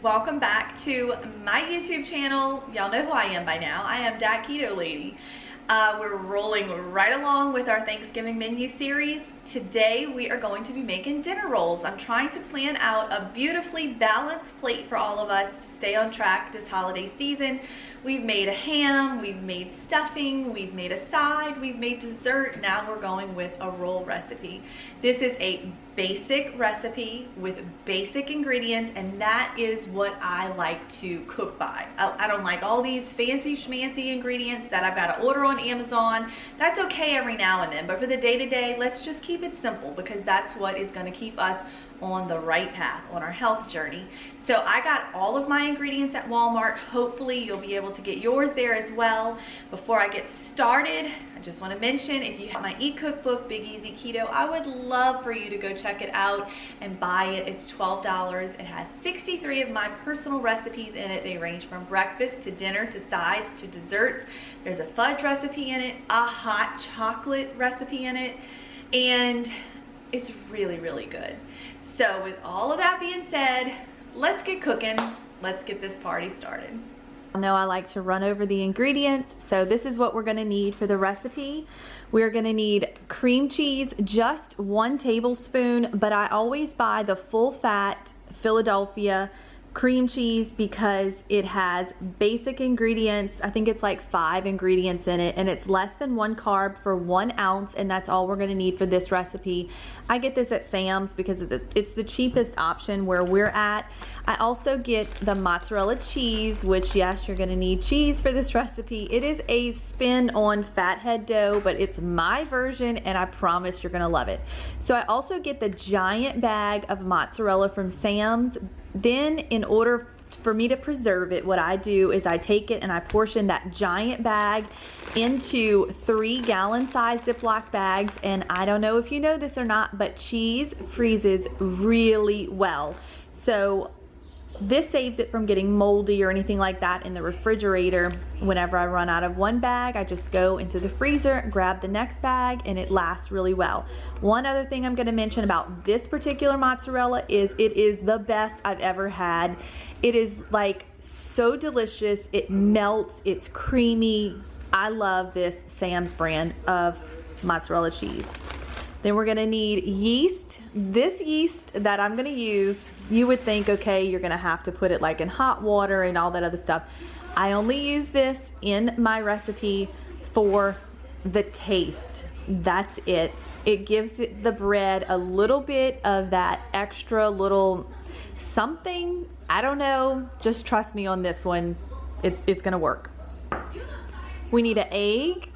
Welcome back to my YouTube channel. Y'all know who I am by now. I am that Keto lady. We're rolling right along with our Thanksgiving menu series. Today we are going to be making dinner rolls. I'm trying to plan out a beautifully balanced plate for all of us to stay on track this holiday season. We've made a ham, we've made stuffing, we've made a side, we've made dessert. Now we're going with a roll recipe. This is a basic recipe with basic ingredients, and that is what I like to cook by. I don't like all these fancy schmancy ingredients that I've got to order on Amazon. That's okay every now and then, but for the day-to-day, let's just keep it simple, because that's what is going to keep us on the right path, on our health journey. So I got all of my ingredients at Walmart. Hopefully you'll be able to get yours there as well. Before I get started, I just want to mention, if you have my e-cookbook, Big Easy Keto, I would love for you to go check it out and buy it. It's $12. It has 63 of my personal recipes in it. They range from breakfast to dinner to sides to desserts. There's a fudge recipe in it, a hot chocolate recipe in it, and it's really, really good. So with all of that being said, let's get cooking. Let's get this party started. I know I like to run over the ingredients. So this is what we're gonna need for the recipe. We're gonna need cream cheese, just 1 tablespoon, but I always buy the full fat Philadelphia cream cheese because it has basic ingredients. I think it's like 5 ingredients in it, and it's less than 1 carb for 1 ounce, and that's all we're gonna need for this recipe. I get this at Sam's because it's the cheapest option where we're at. I also get the mozzarella cheese, which yes, you're gonna need cheese for this recipe. It is a spin on fathead dough, but it's my version, and I promise you're gonna love it. So I also get the giant bag of mozzarella from Sam's. Then in order for me to preserve it, what I do is I take it and I portion that giant bag into 3-gallon size Ziploc bags. And I don't know if you know this or not, but cheese freezes really well. So this saves it from getting moldy or anything like that in the refrigerator. Whenever I run out of 1 bag, I just go into the freezer, grab the next bag, and it lasts really well. One other thing I'm going to mention about this particular mozzarella is it is the best I've ever had. It is like so delicious. It melts. It's creamy. I love this Sam's brand of mozzarella cheese. Then we're going to need yeast. This yeast that I'm going to use, you would think, okay, you're going to have to put it like in hot water and all that other stuff. I only use this in my recipe for the taste. That's it. It gives the bread a little bit of that extra little something. I don't know. Just trust me on this one. It's going to work. We need an egg.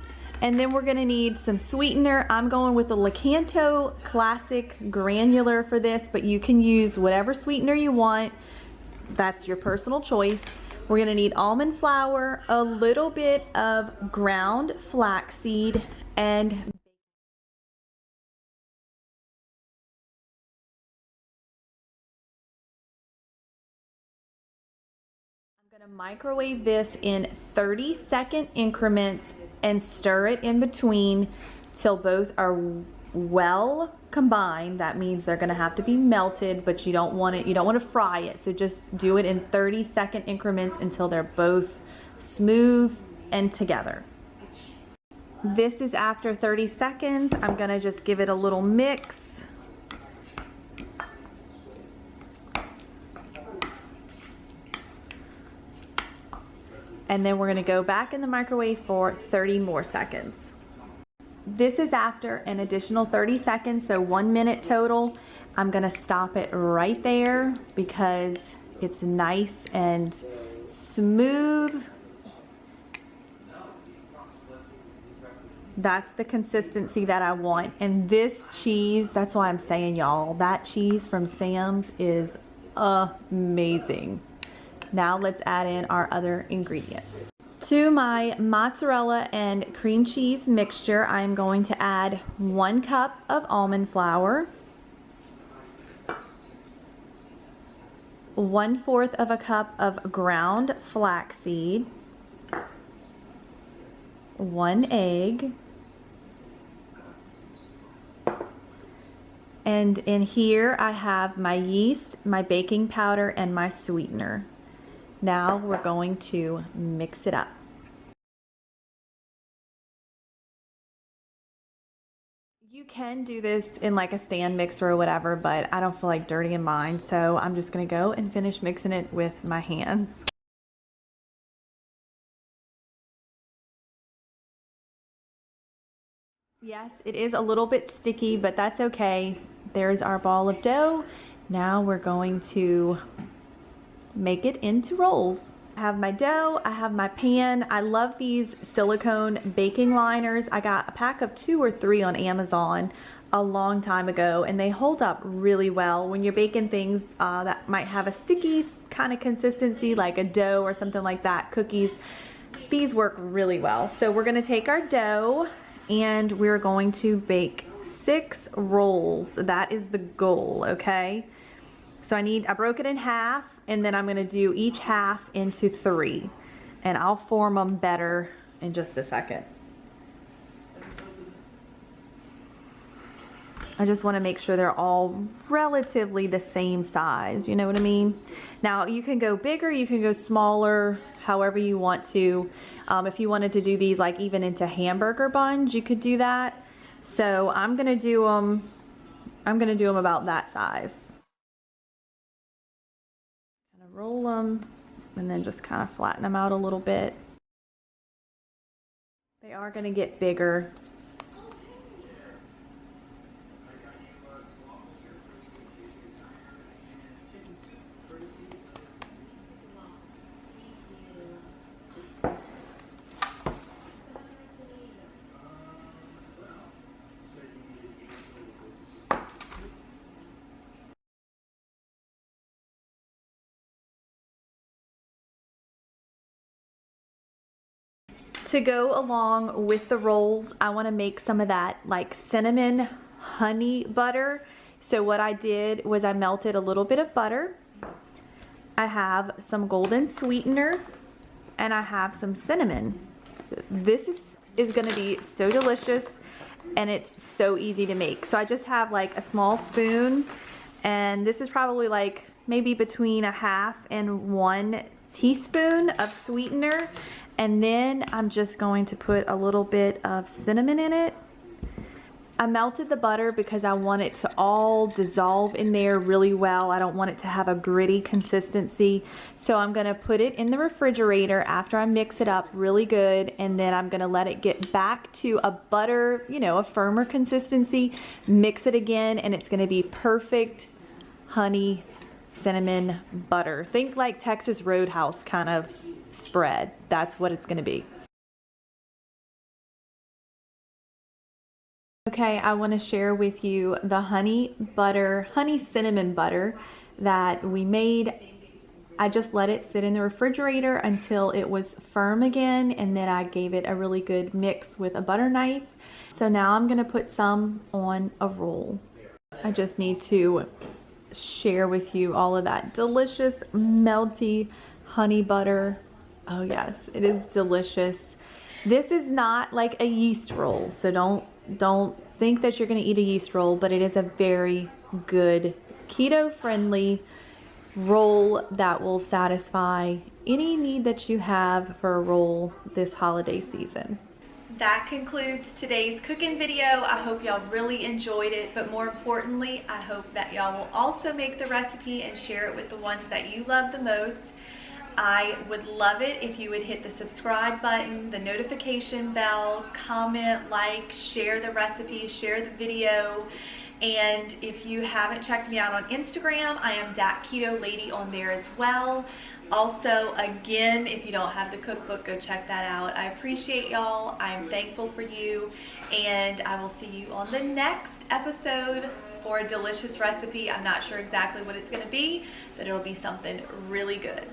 And then we're gonna need some sweetener. I'm going with the Keto Classic Granular for this, but you can use whatever sweetener you want. That's your personal choice. We're gonna need almond flour, a little bit of ground flaxseed, and I'm gonna microwave this in 30-second increments and stir it in between till both are well combined. That means they're gonna have to be melted, but you don't want to fry it. So just do it in 30-second increments until they're both smooth and together. This is after 30 seconds. I'm gonna just give it a little mix. And then we're gonna go back in the microwave for 30 more seconds. This is after an additional 30 seconds, so 1 minute total. I'm gonna stop it right there because it's nice and smooth. That's the consistency that I want. And this cheese, that's why I'm saying, y'all, that cheese from Sam's is amazing. Now let's add in our other ingredients. To my mozzarella and cream cheese mixture, I'm going to add 1 cup of almond flour, 1/4 of a cup of ground flaxseed, 1 egg, And in here I have my yeast, my baking powder, and my sweetener. Now we're going to mix it up. You can do this in like a stand mixer or whatever, but I don't feel like dirtying mine, so I'm just gonna go and finish mixing it with my hands. Yes, it is a little bit sticky, but that's okay. There's our ball of dough. Now we're going to make it into rolls. I have my dough, I have my pan. I love these silicone baking liners. I got a pack of 2 or 3 on Amazon a long time ago, and they hold up really well when you're baking things that might have a sticky kind of consistency, like a dough or something like that, cookies. These work really well. So we're gonna take our dough and we're going to bake 6 rolls. That is the goal, okay? So I broke it in half, and then I'm gonna do each half into 3, and I'll form them better in just a second. I just wanna make sure they're all relatively the same size, you know what I mean? Now you can go bigger, you can go smaller, however you want to. If you wanted to do these like even into hamburger buns, you could do that. So I'm gonna do them about that size. Kind of roll them and then just kind of flatten them out a little bit. They are gonna get bigger. To go along with the rolls, I want to make some of that like cinnamon honey butter. So what I did was I melted a little bit of butter. I have some golden sweetener and I have some cinnamon. This is going to be so delicious, and it's so easy to make. So I just have like a small spoon, and this is probably like maybe between a half and 1 teaspoon of sweetener. And then I'm just going to put a little bit of cinnamon in it. I melted the butter because I want it to all dissolve in there really well. I don't want it to have a gritty consistency. So I'm gonna put it in the refrigerator after I mix it up really good, and then I'm gonna let it get back to a butter, you know, a firmer consistency, mix it again, and it's gonna be perfect honey cinnamon butter. Think like Texas Roadhouse kind of spread. That's what it's going to be. Okay, I want to share with you the honey cinnamon butter that we made. I just let it sit in the refrigerator until it was firm again, and then I gave it a really good mix with a butter knife. So now I'm going to put some on a roll. I just need to share with you all of that delicious melty honey butter. Oh yes, it is delicious. This is not like a yeast roll, so don't think that you're gonna eat a yeast roll, but it is a very good keto friendly roll that will satisfy any need that you have for a roll this holiday season. That concludes today's cooking video. I hope y'all really enjoyed it, but more importantly, I hope that y'all will also make the recipe and share it with the ones that you love the most. I would love it if you would hit the subscribe button, the notification bell, comment, like, share the recipe, share the video. And if you haven't checked me out on Instagram, I am Keto Lady on there as well. Also, again, if you don't have the cookbook, go check that out. I appreciate y'all. I'm thankful for you, and I will see you on the next episode for a delicious recipe. I'm not sure exactly what it's going to be, but it'll be something really good.